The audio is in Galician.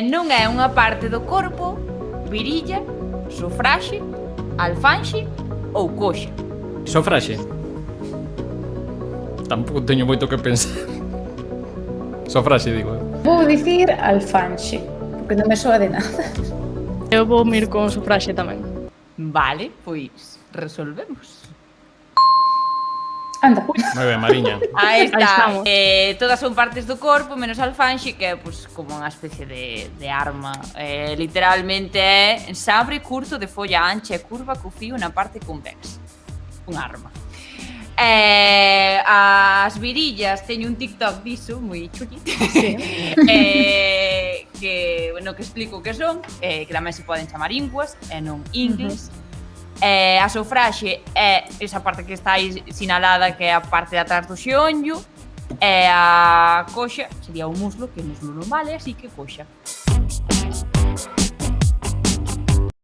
Non é unha parte do corpo, virilla, sofraxe, alfanxe ou coxa. Sofraxe. Tampouco teño moito que pensar. Sofraxe, digo. Vou dicir alfanxe, porque non me soa de nada. Eu vou mir con sufraxe tamén. Vale, pois resolvemos. Anda. Moi ben, Mariña. Aí está. estamos. Todas son partes do corpo, menos alfanxe, que é pues, como unha especie de arma. Literalmente é sabre curto de folla ancha e curva co fío na parte convexa. Unha arma. As virillas, teño un TikTok diso, moi chulito. Sí. Que explico que son, que tamén se poden chamar inguas, e non ingles. A sofraxe é esa parte que está aí sinalada, que é a parte de atrás do xeonllo, e a coxa sería o muslo, que o muslo non vale, así que coxa.